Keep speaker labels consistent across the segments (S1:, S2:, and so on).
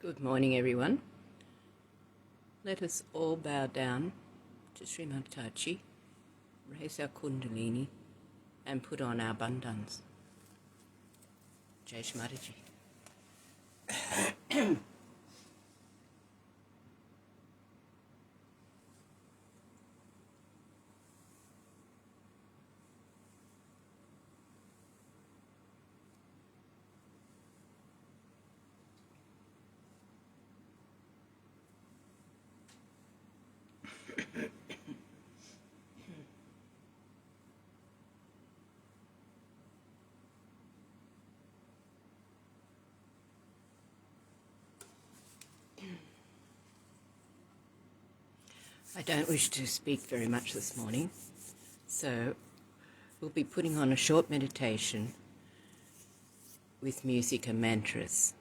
S1: Good morning, everyone. Let us all bow down to Shri Mataji, raise our kundalini, and put on our bandhans. Shri Mataji. I don't wish to speak very much this morning, so we'll be putting on a short meditation with music and mantras.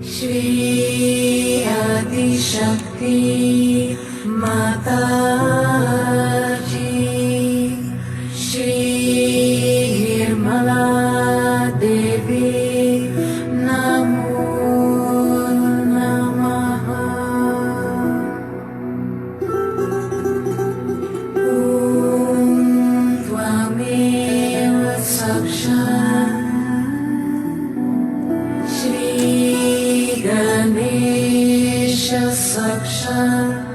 S1: Shri Shakti Mataji, Shri Mataji, Namo Namaha. Om Tvameva Sakshat Shri Ganesha Sakshat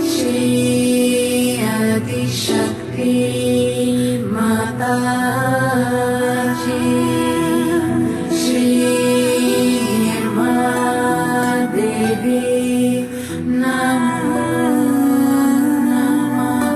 S1: Shri Adi Shakti Mataji, Shri Mataji, Namo Namaha.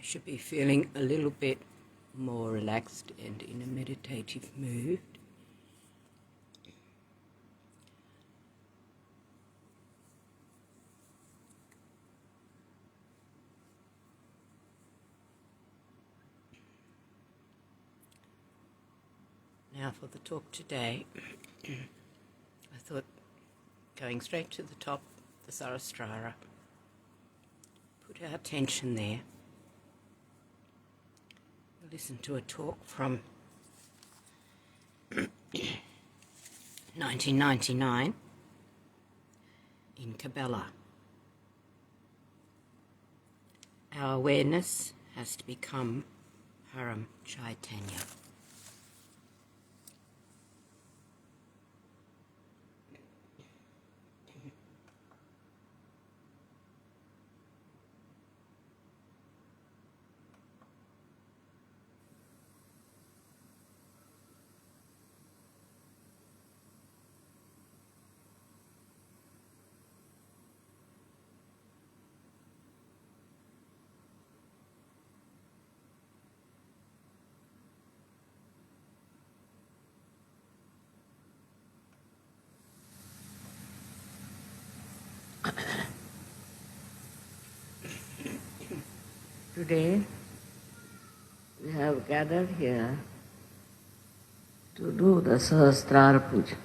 S1: Should be feeling a little bit more relaxed and in a meditative mood. Now for the talk today, I thought going straight to the top, the Sahasrara, put our attention there. Listen to a talk from 1999 in Kabbalah. Our awareness has to become Param Chaitanya.
S2: Today, we have gathered here to do the Sahasrara Puja.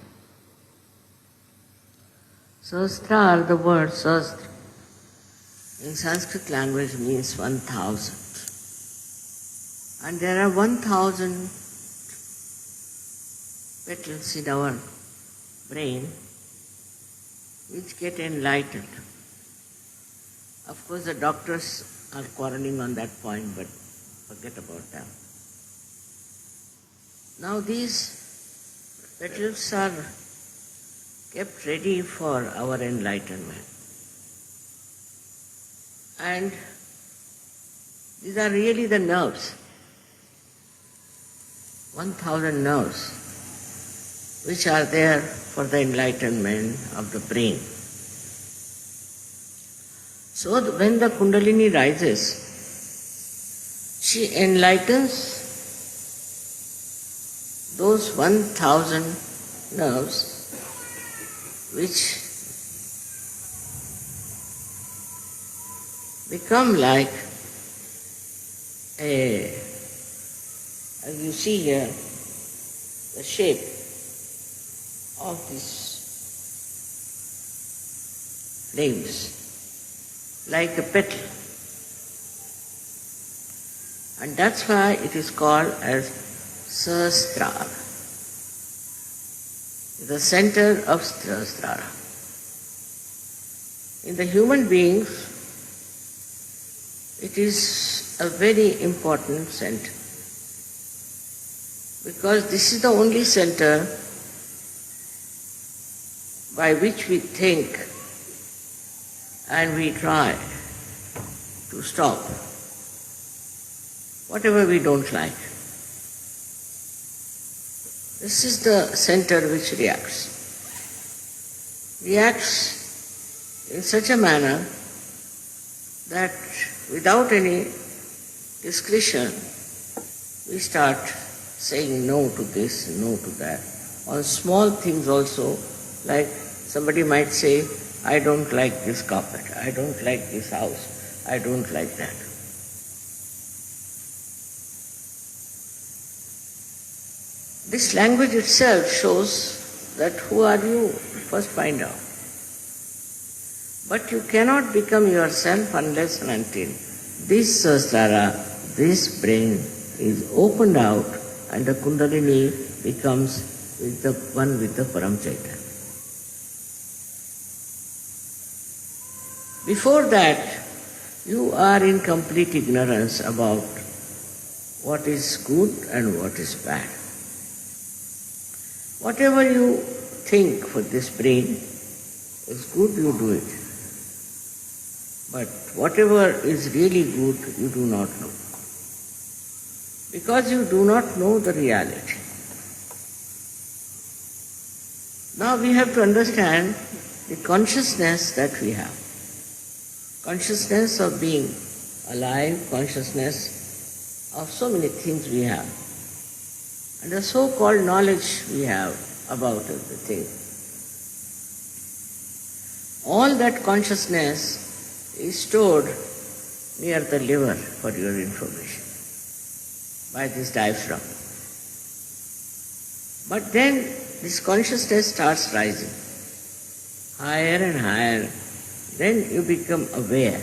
S2: Sahasrara, the word Sahasra, in Sanskrit language means 1000. And there are 1000 petals in our brain which get enlightened. Of course, the doctors are quarreling on that point, but forget about that. Now these petals are kept ready for our enlightenment. And these are really the nerves, 1000 nerves, which are there for the enlightenment of the brain. So when the Kundalini rises, she enlightens those 1000 nerves which become like as you see here, the shape of these flames, like a petal. And that's why it is called as Sahasrara, the center of Sahasrara. In the human beings, it is a very important center, because this is the only center by which we think and we try to stop whatever we don't like. This is the center which reacts in such a manner that without any discretion we start saying no to this, no to that. On small things also, like somebody might say, I don't like this carpet, I don't like this house, I don't like that. This language itself shows that who are you? First find out. But you cannot become yourself unless and until this Sahasrara, this brain is opened out and the Kundalini becomes with the one with the Param Chaitanya. Before that, you are in complete ignorance about what is good and what is bad. Whatever you think for this brain is good, you do it. But whatever is really good, you do not know. Because you do not know the reality. Now we have to understand the consciousness that we have. Consciousness of being alive, consciousness of so many things we have. And the so-called knowledge we have about everything. All that consciousness is stored near the liver, for your information, by this diaphragm. But then this consciousness starts rising, higher and higher. Then you become aware.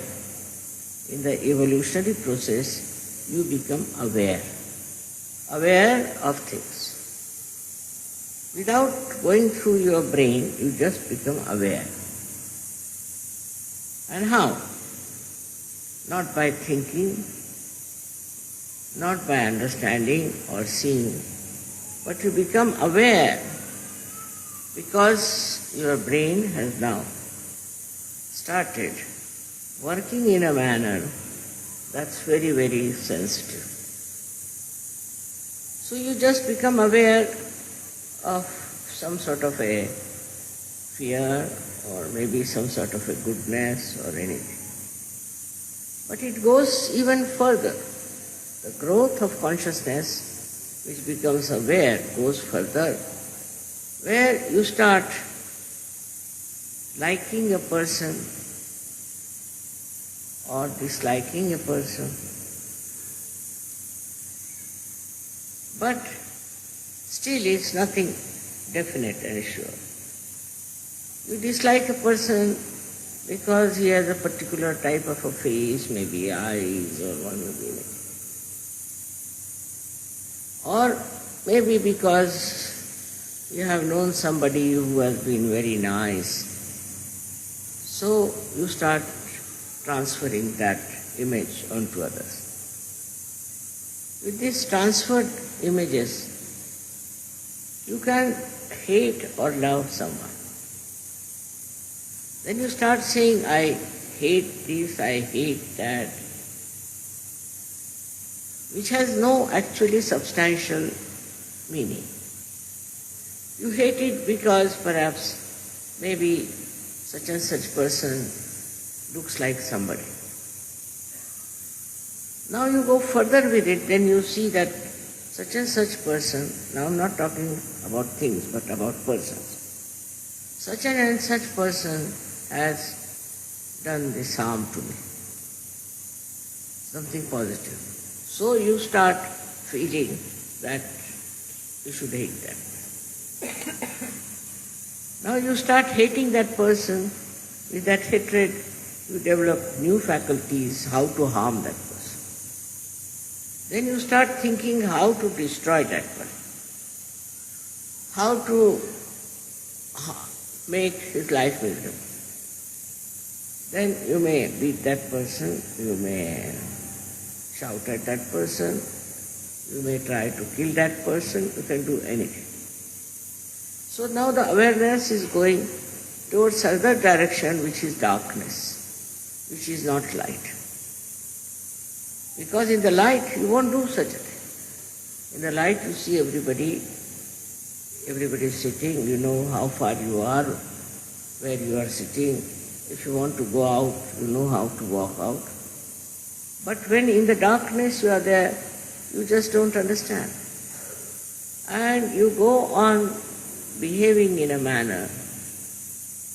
S2: In the evolutionary process, you become aware of things. Without going through your brain, you just become aware. And how? Not by thinking, not by understanding or seeing, but you become aware because your brain has now started working in a manner that's very, very sensitive. So you just become aware of some sort of a fear or maybe some sort of a goodness or anything. But it goes even further. The growth of consciousness, which becomes aware, goes further, where you start liking a person or disliking a person. But still it's nothing definite and sure. You dislike a person, because he has a particular type of a face, maybe eyes or one may be, or maybe because you have known somebody who has been very nice. So you start transferring that image onto others. With these transferred images, you can hate or love someone. Then you start saying, I hate this, I hate that, which has no actually substantial meaning. You hate it because perhaps maybe such and such person looks like somebody. Now you go further with it, then you see that such and such person, now I'm not talking about things but about persons. Such and such person has done this harm to me, something positive. So you start feeling that you should hate that. Now you start hating that person. With that hatred, you develop new faculties how to harm that person. Then you start thinking how to destroy that person, how to make his life miserable. Then you may beat that person, you may shout at that person, you may try to kill that person, you can do anything. So now the awareness is going towards other direction, which is darkness, which is not light. Because in the light you won't do such a thing. In the light you see everybody is sitting, you know how far you are, where you are sitting. If you want to go out, you know how to walk out. But when in the darkness you are there, you just don't understand. And you go on behaving in a manner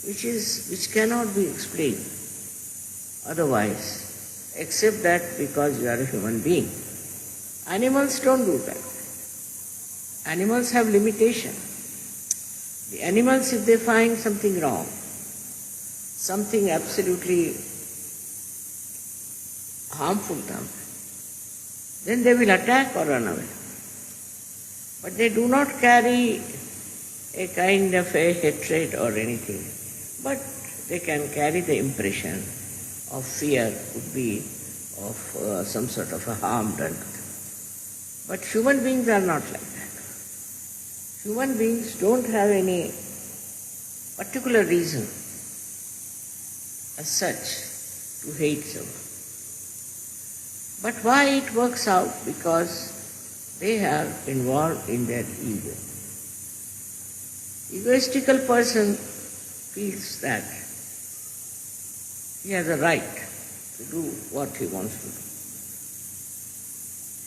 S2: which cannot be explained otherwise, except that because you are a human being. Animals don't do that. Animals have limitation. The animals, if they find something wrong, something absolutely harmful to them, then they will attack or run away. But they do not carry a kind of a hatred or anything, but they can carry the impression of fear, could be of some sort of a harm done to them. But human beings are not like that. Human beings don't have any particular reason as such to hate someone. But why it works out? Because they are involved in their ego. Egoistical person feels that he has a right to do what he wants to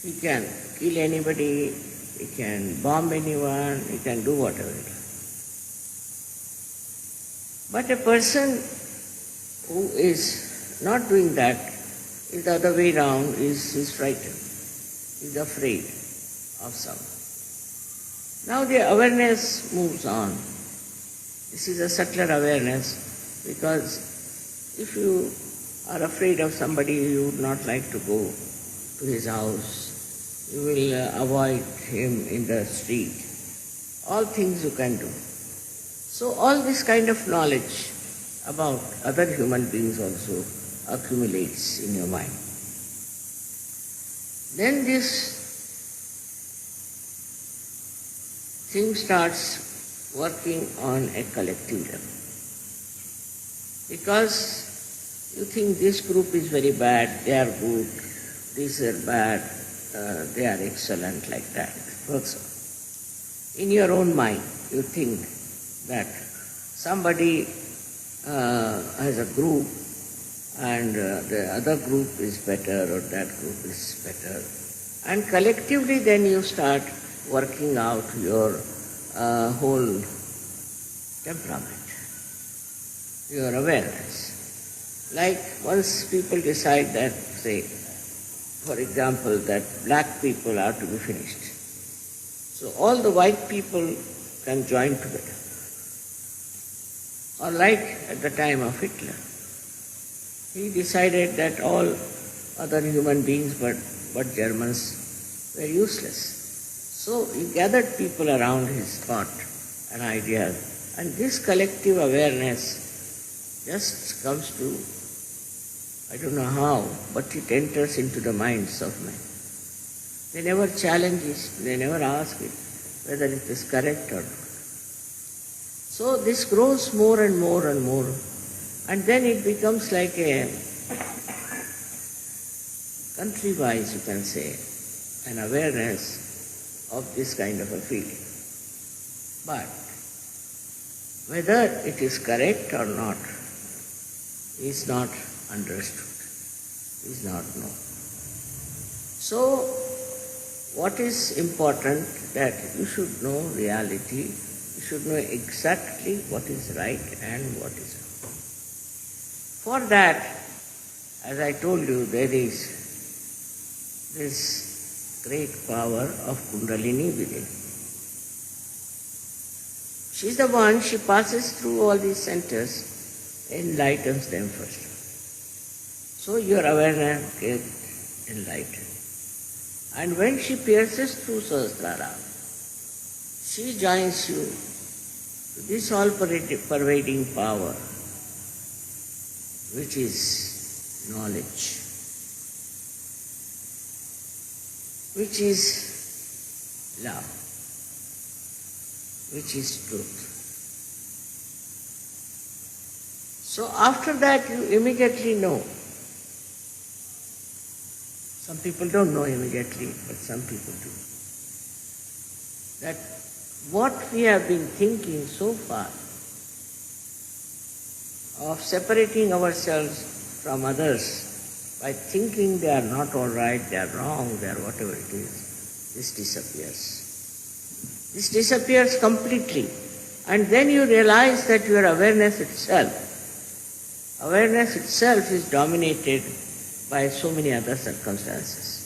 S2: do. He can kill anybody, he can bomb anyone, he can do whatever he does. But a person who is not doing that, is the other way around, is frightened, is afraid of someone. Now the awareness moves on. This is a subtler awareness, because if you are afraid of somebody, you would not like to go to his house, you will avoid him in the street. All things you can do. So all this kind of knowledge about other human beings also accumulates in your mind. Then this thing starts working on a collective level. Because you think this group is very bad, they are good, these are bad, they are excellent, like that. It works on. In your own mind, you think that somebody has a group and the other group is better or that group is better. And collectively then you start working out your whole temperament, your awareness. Like once people decide that, say, for example, that black people are to be finished. So all the white people can join together. Or like at the time of Hitler, he decided that all other human beings but Germans were useless. So he gathered people around his thought and ideas, and this collective awareness just comes to, I don't know how, but it enters into the minds of men. They never challenge it, they never ask it whether it is correct or not. So this grows more and more and more, and then it becomes like a country-wise, you can say, an awareness of this kind of a feeling. But whether it is correct or not is not understood, is not known. So what is important, that you should know reality, you should know exactly what is right and what is wrong. For that, as I told you, there is this great power of Kundalini within. She is the one, she passes through all these centers, enlightens them first. So your awareness gets enlightened. And when she pierces through Sahasrara, she joins you to this all-pervading power, which is knowledge, which is love, which is truth. So after that you immediately know. Some people don't know immediately, but some people do. That what we have been thinking so far of separating ourselves from others by thinking they are not all right, they are wrong, they are whatever it is, this disappears. This disappears completely. And then you realize that your awareness itself is dominated by so many other circumstances.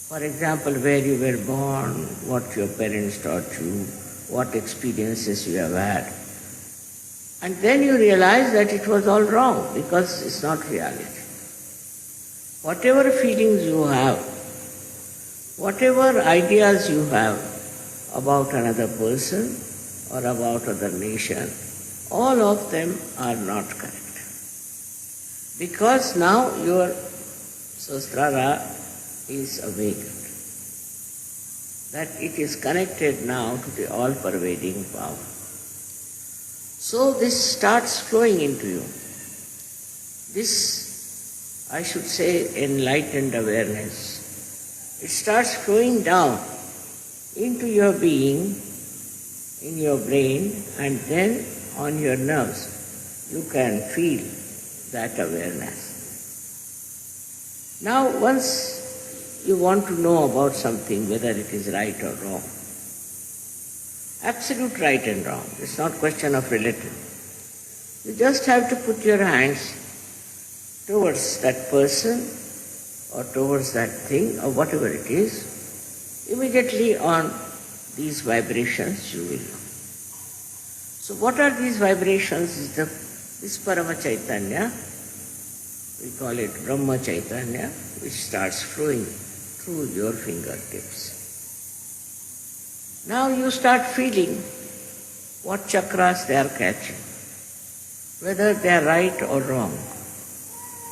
S2: For example, where you were born, what your parents taught you, what experiences you have had. And then you realize that it was all wrong because it's not reality. Whatever feelings you have, whatever ideas you have about another person or about other nation, all of them are not correct. Because now your Sahasrara is awakened, that it is connected now to the all-pervading power. So this starts flowing into you. This, I should say, enlightened awareness. It starts flowing down into your being, in your brain, and then on your nerves. You can feel that awareness. Now, once you want to know about something, whether it is right or wrong, absolute right and wrong, it's not question of relative. You just have to put your hands towards that person or towards that thing or whatever it is. Immediately on these vibrations you will know. So what are these vibrations? This Parama Chaitanya, we call it Brahma Chaitanya, which starts flowing through your fingertips. Now you start feeling what chakras they are catching, whether they are right or wrong.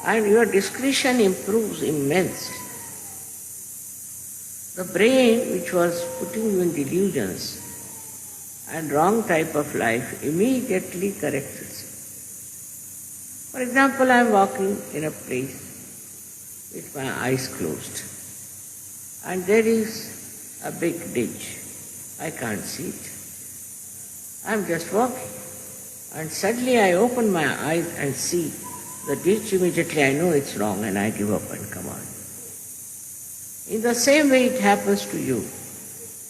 S2: And your discretion improves immensely. The brain, which was putting you in delusions and wrong type of life, immediately corrects itself. For example, I am walking in a place with my eyes closed, and there is a big ditch. I can't see it. I am just walking, and suddenly I open my eyes and see the ditch. Immediately I know it's wrong and I give up and come on. In the same way it happens to you.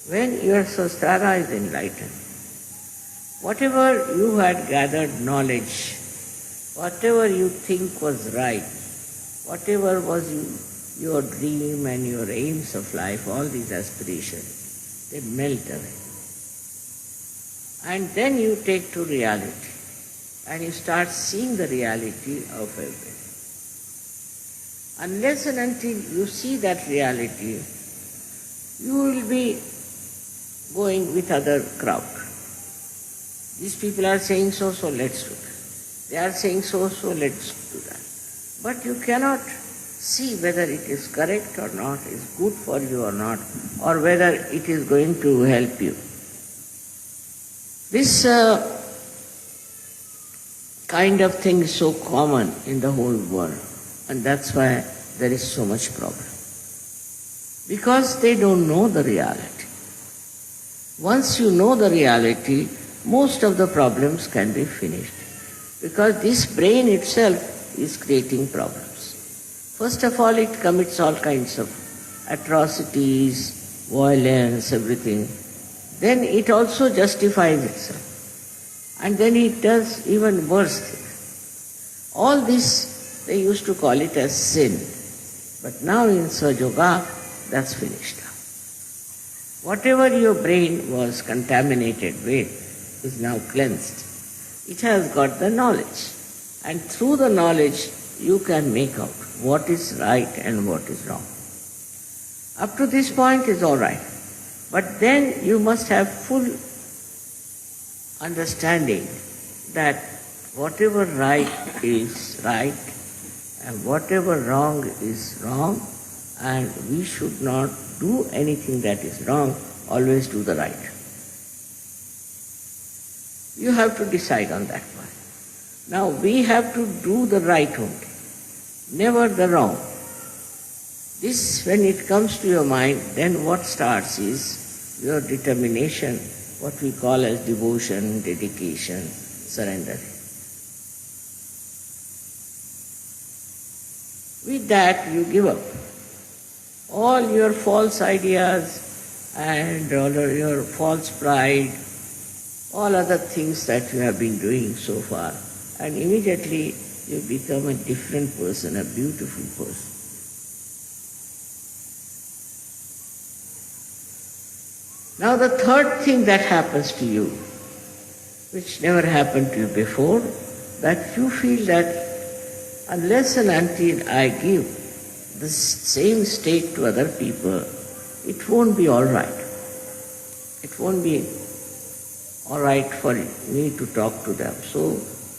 S2: When your Sahasrara is enlightened, whatever you had gathered knowledge, whatever you think was right, whatever was your dream and your aims of life, all these aspirations, they melt away. And then you take to reality and you start seeing the reality of everything. Unless and until you see that reality, you will be going with other crowd. These people are saying so, so let's do that. They are saying so, so let's do that. But you cannot see whether it is correct or not, is good for you or not, or whether it is going to help you. This kind of thing is so common in the whole world, and that's why there is so much problem. Because they don't know the reality. Once you know the reality, most of the problems can be finished. Because this brain itself is creating problems. First of all, it commits all kinds of atrocities, violence, everything. Then it also justifies itself. And then it does even worse things. All this, they used to call it as sin. But now in Sahaja Yoga, that's finished. Whatever your brain was contaminated with is now cleansed. It has got the knowledge. And through the knowledge, you can make out what is right and what is wrong. Up to this point is all right. But then you must have full understanding that whatever right is right and whatever wrong is wrong, and we should not do anything that is wrong, always do the right. You have to decide on that point. Now we have to do the right only, never the wrong. This, when it comes to your mind, then what starts is your determination, what we call as devotion, dedication, surrender. With that, you give up all your false ideas and all your false pride, all other things that you have been doing so far, and immediately you become a different person, a beautiful person. Now the third thing that happens to you, which never happened to you before, that you feel that unless and until I give the same state to other people, it won't be all right. It won't be all right for me to talk to them. So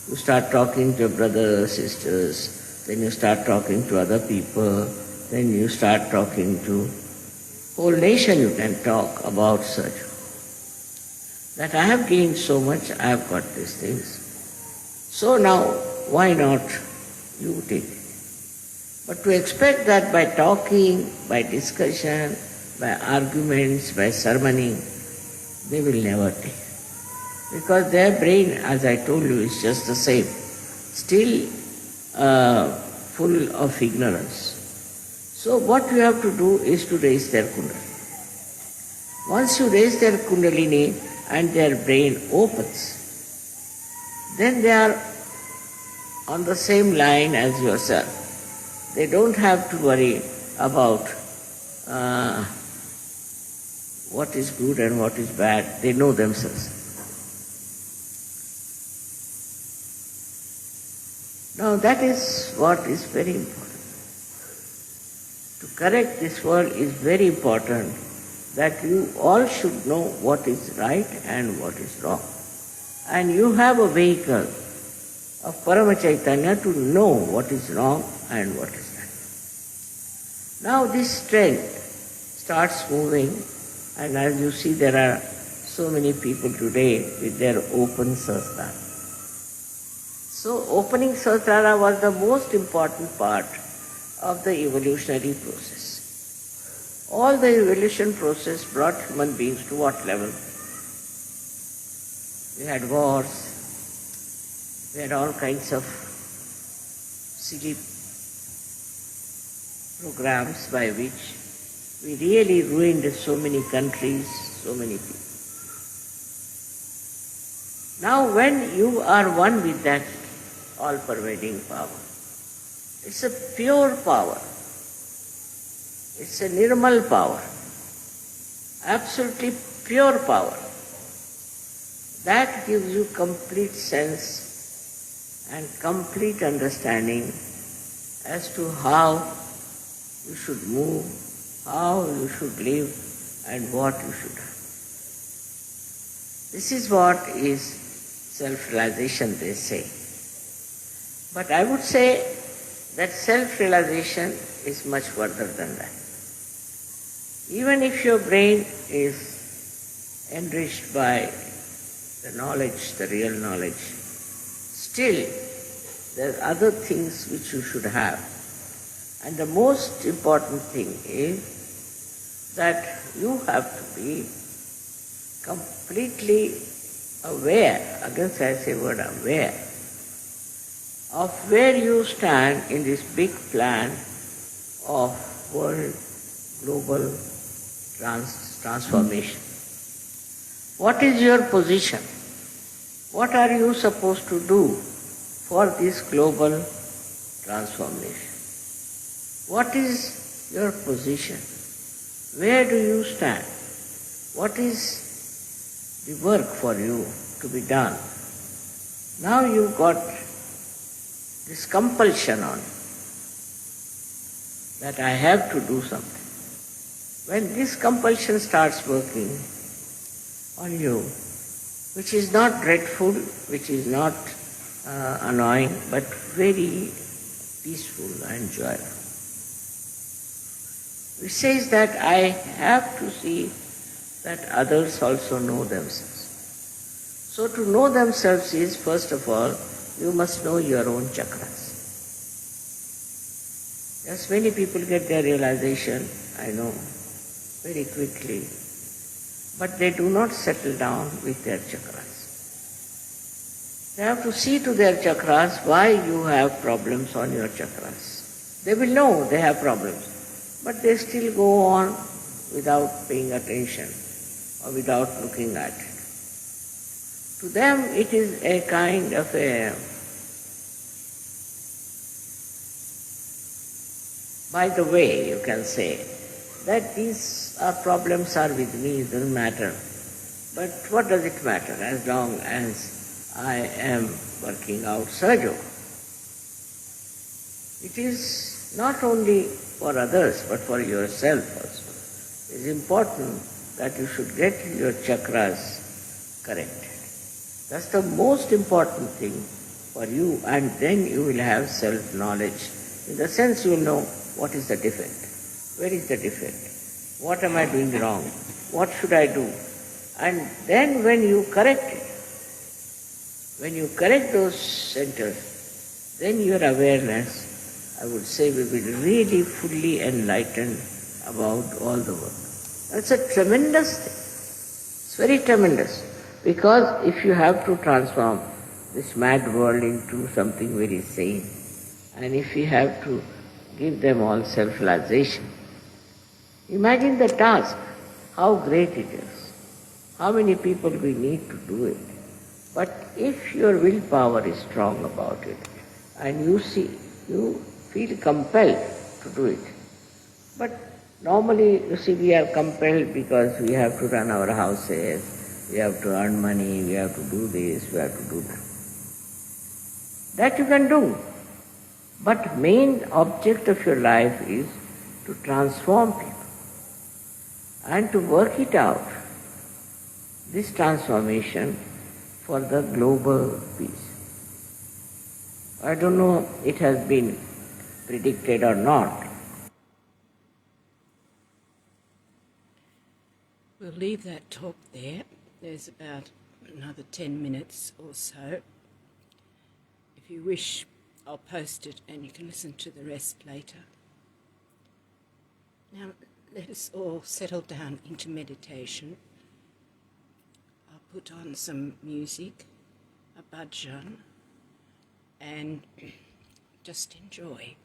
S2: you start talking to your brothers, sisters, then you start talking to other people, then you start talking to whole nation. You can talk about such. That I have gained so much, I have got these things. So now, why not you take it? But to expect that by talking, by discussion, by arguments, by sermoning, they will never take. Because their brain, as I told you, is just the same, still full of ignorance. So what you have to do is to raise their kundalini. Once you raise their kundalini and their brain opens, then they are on the same line as yourself. They don't have to worry about what is good and what is bad. They know themselves. Now that is what is very important. To correct this world is very important, that you all should know what is right and what is wrong. And you have a vehicle of Parama Chaitanya to know what is wrong and what is right. Now this trend starts moving, and as you see, there are so many people today with their open Sahasrara. So opening Sahasrara was the most important part of the evolutionary process. All the evolution process brought human beings to what level? We had wars, we had all kinds of silly programs by which we really ruined so many countries, so many people. Now when you are one with that all-pervading power, it's a pure power. It's a nirmal power. Absolutely pure power. That gives you complete sense and complete understanding as to how you should move, how you should live, and what you should have. This is what is self-realization, they say. But I would say that self-realization is much further than that. Even if your brain is enriched by the knowledge, the real knowledge, still there are other things which you should have. And the most important thing is that you have to be completely aware, again I say word aware, of where you stand in this big plan of world global transformation. What is your position? What are you supposed to do for this global transformation? What is your position? Where do you stand? What is the work for you to be done? Now you've got this compulsion on you that I have to do something. When this compulsion starts working on you, which is not dreadful, which is not annoying, but very peaceful and joyful. It says that I have to see that others also know themselves. So to know themselves is, first of all, you must know your own chakras. Yes, many people get their realization, I know, very quickly, but they do not settle down with their chakras. They have to see to their chakras why you have problems on your chakras. They will know they have problems, but they still go on without paying attention or without looking at it. To them it is a kind of a, by the way, you can say, that these problems are with me, it doesn't matter. But what does it matter as long as I am working out Sahaja? It is not only for others but for yourself also. It is important that you should get your chakras corrected. That's the most important thing for you, and then you will have self-knowledge. In the sense you will know what is the defect, where is the defect, what am I doing wrong, what should I do. And then when you correct it, when you correct those centers, then your awareness, I would say, will be really fully enlightened about all the work. That's a tremendous thing. It's very tremendous. Because if you have to transform this mad world into something very sane, and if you have to give them all self-realization, imagine the task, how great it is, how many people we need to do it. But if your willpower is strong about it, and you feel compelled to do it. But normally, you see, we are compelled because we have to run our houses, we have to earn money, we have to do this, we have to do that. That you can do. But main object of your life is to transform people and to work it out, this transformation for the global peace. I don't know it has been predicted or not.
S1: We'll leave that talk there. There's about another 10 minutes or so. If you wish, I'll post it and you can listen to the rest later. Now, let us all settle down into meditation. I'll put on some music, a bhajan, and just enjoy.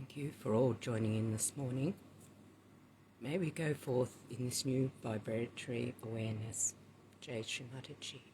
S1: Thank you for all joining in this morning. May we go forth in this new vibratory awareness. Jai Shri Mataji.